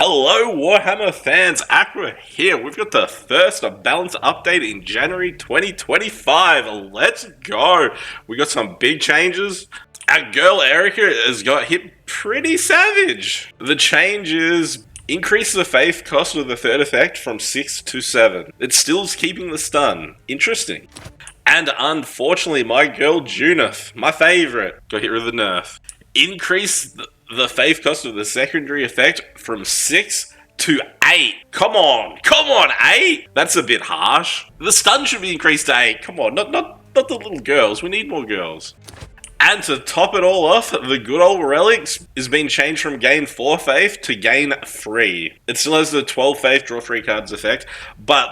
Hello Warhammer fans, Aqua here. We've got the first balance update in January 2025. Let's go. We got some big changes. Our girl Erica has got hit pretty savage. The change is increase the faith cost of the third effect from 6 to 7. It still is keeping the stun. Interesting. And unfortunately, my girl Junith, my favorite, got hit with a nerf. Increase the faith cost of the secondary effect from 6 to 8. Come on, 8? That's a bit harsh. The stun should be increased to 8. Come on, not the little girls. We need more girls. And to top it all off, the good old relics is being changed from gain 4 faith to gain 3. It still has the 12 faith draw 3 cards effect, but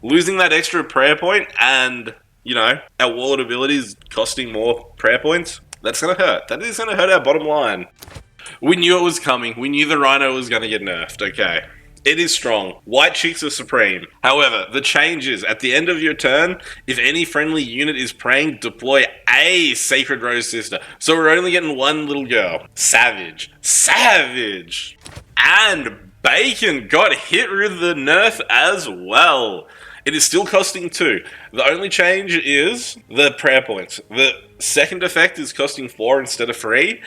losing that extra prayer point and, you know, our wallet abilities costing more prayer points, that's going to hurt. That is going to hurt our bottom line. We knew it was coming. We knew the Rhino was going to get nerfed, okay? It is strong. White chicks are supreme. However, the change is, at the end of your turn, if any friendly unit is praying, deploy a Sacred Rose Sister. So we're only getting one little girl. Savage. Savage! And Bacon got hit with the nerf as well. It is still costing 2. The only change is the prayer points. The second effect is costing 4 instead of 3,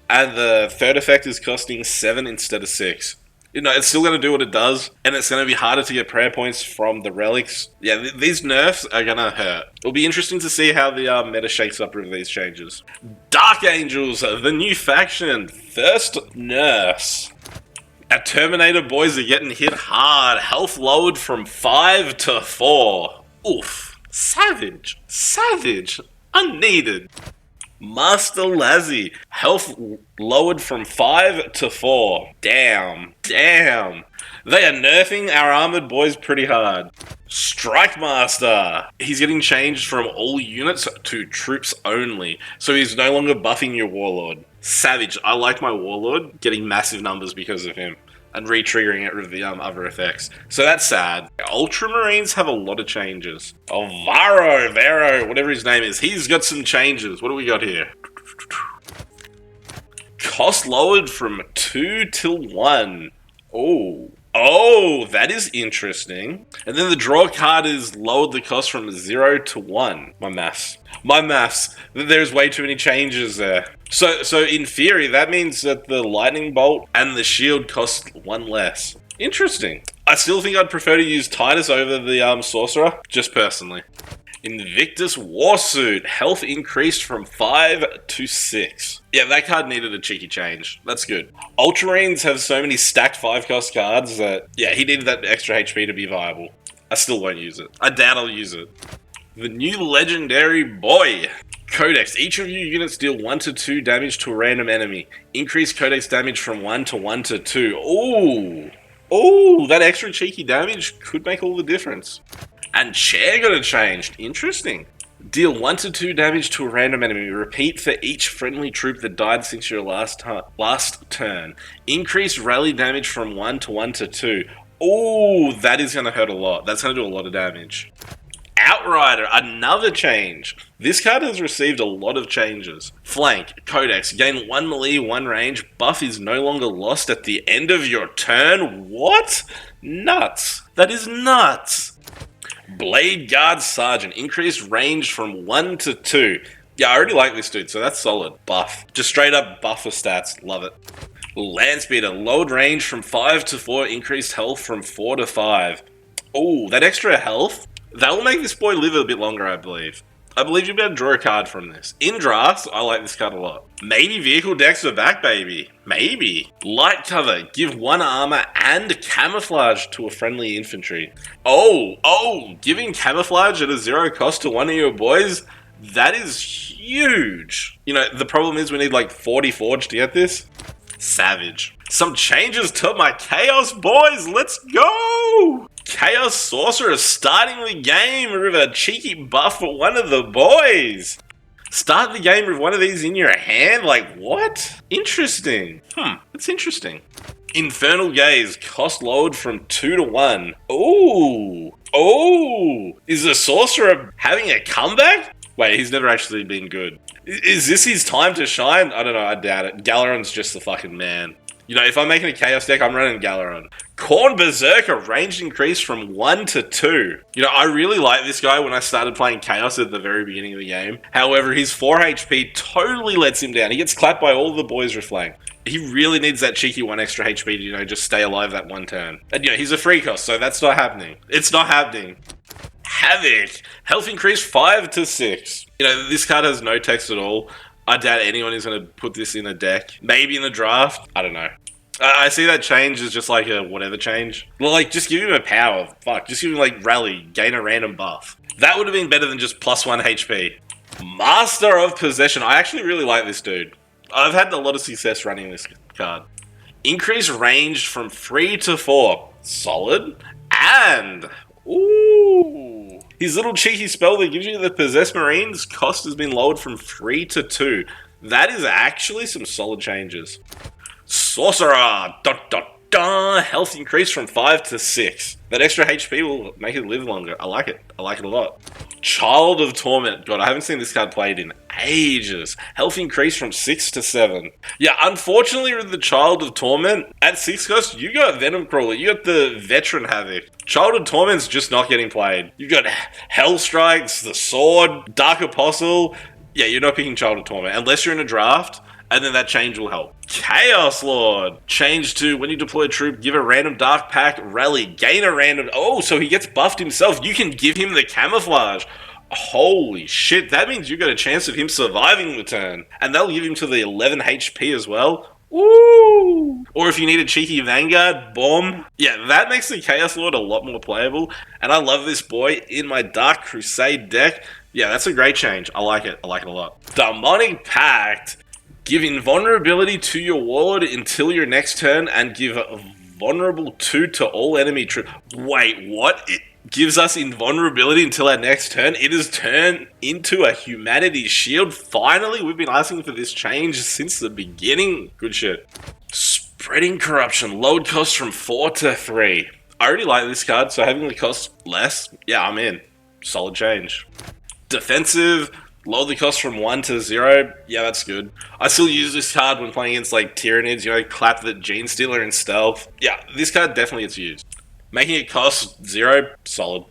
and the third effect is costing 7 instead of 6. You know, it's still going to do what it does, and it's going to be harder to get prayer points from the relics. Yeah, these nerfs are going to hurt. It'll be interesting to see how the meta shakes up with these changes. Dark Angels, the new faction. First nerfs. Our Terminator boys are getting hit hard. Health lowered from 5 to 4. Oof. Savage. Savage. Unneeded. Master Lazzy. Health lowered from 5 to 4. Damn. Damn. They are nerfing our armored boys pretty hard. Strike Master. He's getting changed from all units to troops only. So he's no longer buffing your Warlord. Savage. I like my Warlord getting massive numbers because of him. And re-triggering it with the other effects. So that's sad. Ultramarines have a lot of changes. Oh, Vero, whatever his name is, he's got some changes. What do we got here? Cost lowered from 2 till 1. Oh, that is interesting. And then the draw card is lowered the cost from 0 to 1. My maths. There's way too many changes there. So in theory, that means that the lightning bolt and the shield cost 1 less. Interesting. I still think I'd prefer to use Titus over the sorcerer, just personally. Invictus Warsuit. Health increased from 5 to 6. Yeah, that card needed a cheeky change. That's good. Ultramarines have so many stacked 5-cost cards that, yeah, he needed that extra HP to be viable. I still won't use it. I doubt I'll use it. The new legendary boy. Codex. Each of your units deal 1 to 2 damage to a random enemy. Increase Codex damage from 1 to 1 to 2. Ooh, that extra cheeky damage could make all the difference. And chair got it changed. Interesting. Deal 1 to 2 damage to a random enemy. Repeat for each friendly troop that died since your last turn. Increase rally damage from 1 to 1 to 2. Ooh, that is going to hurt a lot. That's going to do a lot of damage. Outrider, another change. This card has received a lot of changes. Flank, Codex, gain 1 melee, 1 range. Buff is no longer lost at the end of your turn. What? Nuts. That is nuts. Blade Guard Sergeant, increased range from 1 to 2. Yeah, I already like this dude, so that's solid. Buff. Just straight up buff for stats. Love it. Landspeeder, lowered range from 5 to 4, increased health from 4 to 5. Oh, that extra health, that will make this boy live a bit longer, I believe. I believe you'll be able to draw a card from this. In drafts, I like this card a lot. Maybe vehicle decks are back, baby. Maybe. Light cover, give 1 armor and camouflage to a friendly infantry. Oh, giving camouflage at a 0 cost to one of your boys, that is huge. You know, the problem is we need like 40 Forge to get this. Savage. Some changes to my Chaos boys, let's go! Chaos Sorcerer starting the game with a cheeky buff for one of the boys. Start the game with one of these in your hand? Like, what? Interesting. That's interesting. Infernal Gaze, cost lowered from 2 to 1. Ooh. Is the Sorcerer having a comeback? Wait, he's never actually been good. Is this his time to shine? I don't know, I doubt it. Galeron's just the fucking man. You know, if I'm making a Chaos deck, I'm running Galeron. Khorne Berserker, range increase from 1 to 2. You know, I really like this guy when I started playing Chaos at the very beginning of the game. However, his 4 HP totally lets him down. He gets clapped by all the boys with flank. He really needs that cheeky 1 extra HP to, you know, just stay alive that one turn. And, you know, he's a free cost, so that's not happening. It's not happening. Havoc, health increase 5 to 6. You know, this card has no text at all. I doubt anyone is going to put this in a deck. Maybe in a draft. I don't know. I see that change as just like a whatever change. Well, like, just give him a power. Fuck, just give him, like, rally. Gain a random buff. That would have been better than just +1 HP. Master of Possession. I actually really like this dude. I've had a lot of success running this card. Increase range from 3 to 4. Solid. And... ooh... his little cheeky spell that gives you the Possessed Marines cost has been lowered from 3 to 2. That is actually some solid changes. Sorcerer! Health increase from 5 to 6. That extra HP will make it live longer. I like it. I like it a lot. Child of Torment. God, I haven't seen this card played in ages. Health increase from 6 to 7. Yeah, unfortunately with the Child of Torment, at 6 cost, you got Venom Crawler. You got the Veteran Havoc. Child of Torment's just not getting played. You got Hell Strikes, the Sword, Dark Apostle. Yeah, you're not picking Child of Torment unless you're in a draft. And then that change will help. Chaos Lord. Change to when you deploy a troop, give a random dark pack, rally, gain a random... oh, so he gets buffed himself. You can give him the camouflage. Holy shit, that means you got a chance of him surviving the turn. And that'll give him to the 11 HP as well. Woo! Or if you need a cheeky Vanguard, bomb. Yeah, that makes the Chaos Lord a lot more playable. And I love this boy in my Dark Crusade deck. Yeah, that's a great change. I like it. I like it a lot. Demonic Pact. Give invulnerability to your warlord until your next turn and give vulnerable 2 to all enemy troops. Wait, what? It gives us invulnerability until our next turn? It has turned into a humanity shield. Finally, we've been asking for this change since the beginning. Good shit. Spreading Corruption. Load cost from 4 to 3. I already like this card, so having the cost less, yeah, I'm in. Solid change. Defensive. Lower the cost from 1 to 0. Yeah, that's good. I still use this card when playing against, like, Tyranids, you know, clap the Gene Stealer and Stealth. Yeah, this card definitely gets used. Making it cost 0, solid.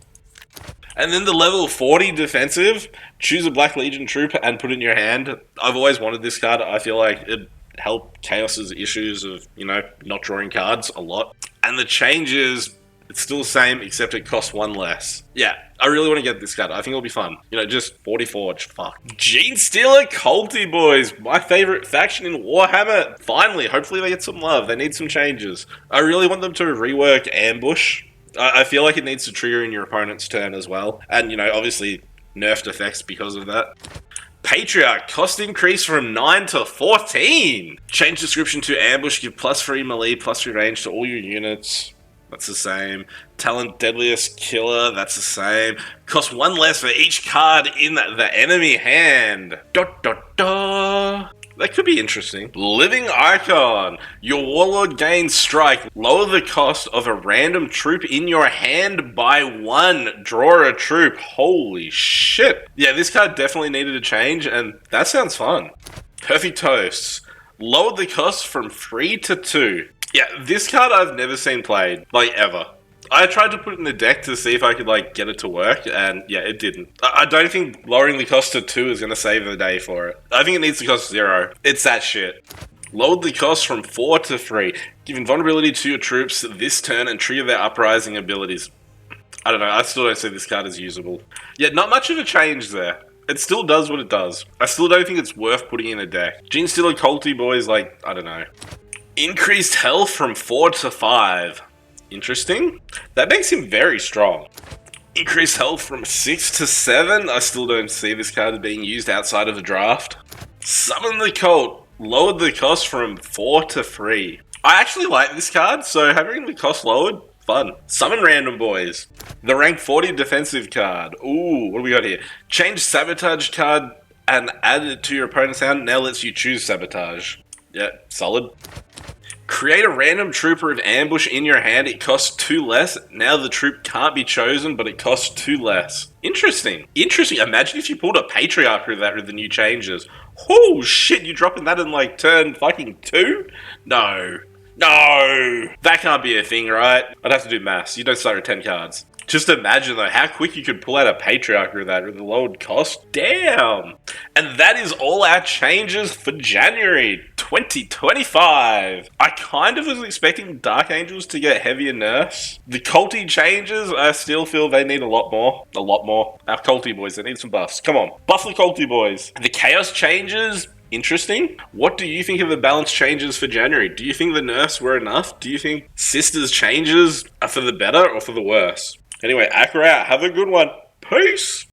And then the level 40 defensive, choose a Black Legion troop and put it in your hand. I've always wanted this card. I feel like it helped Chaos's issues of, you know, not drawing cards a lot. And the changes... it's still the same, except it costs 1 less. Yeah, I really want to get this card. I think it'll be fun. You know, just 40 Forge. Fuck. Gene Stealer Culty Boys. My favorite faction in Warhammer. Finally, hopefully they get some love. They need some changes. I really want them to rework Ambush. I feel like it needs to trigger in your opponent's turn as well. And, you know, obviously nerfed effects because of that. Patriarch, cost increase from 9 to 14. Change description to Ambush, give +3 melee, +3 range to all your units. That's the same. Talent Deadliest Killer, that's the same. Cost 1 less for each card in the enemy hand. That could be interesting. Living Icon. Your Warlord gains strike. Lower the cost of a random troop in your hand by 1. Draw a troop. Holy shit. Yeah, this card definitely needed a change, and that sounds fun. Perfect Toasts. Lowered the cost from 3 to 2. Yeah, this card I've never seen played, like, ever. I tried to put it in the deck to see if I could, like, get it to work, and yeah, it didn't. I don't think lowering the cost to 2 is going to save the day for it. I think it needs to cost 0. It's that shit. Lowered the cost from 4 to 3. Give invulnerability to your troops this turn and trigger their uprising abilities. I don't know, I still don't see this card as usable. Yeah, not much of a change there. It still does what it does. I still don't think it's worth putting in a deck. Gene Stealer Culty Boys, like, I don't know. Increased health from 4 to 5. Interesting. That makes him very strong. Increased health from 6 to 7. I still don't see this card being used outside of the draft. Summon the Cult. Lowered the cost from 4 to 3. I actually like this card, so having the cost lowered, fun. Summon Random Boys. The rank 40 defensive card. Ooh, what do we got here? Change Sabotage card and add it to your opponent's hand. Now lets you choose Sabotage. Yeah, solid. Create a random trooper of ambush in your hand. It costs 2 less. Now the troop can't be chosen, but it costs 2 less. Interesting. Interesting. Imagine if you pulled a Patriarch with that with the new changes. Oh shit, you dropping that in like turn fucking 2? No. No! That can't be a thing, right? I'd have to do maths. You don't start with 10 cards. Just imagine, though, how quick you could pull out a Patriarch with that with the lowered cost. Damn! And that is all our changes for January 2025. I kind of was expecting Dark Angels to get heavier nerfs. The culty changes, I still feel they need a lot more. A lot more. Our culty boys, they need some buffs. Come on. Buff the culty boys. The Chaos changes... interesting. What do you think of the balance changes for January? Do you think the nerfs were enough? Do you think Sisters changes are for the better or for the worse? Anyway, Akra out. Have a good one. Peace!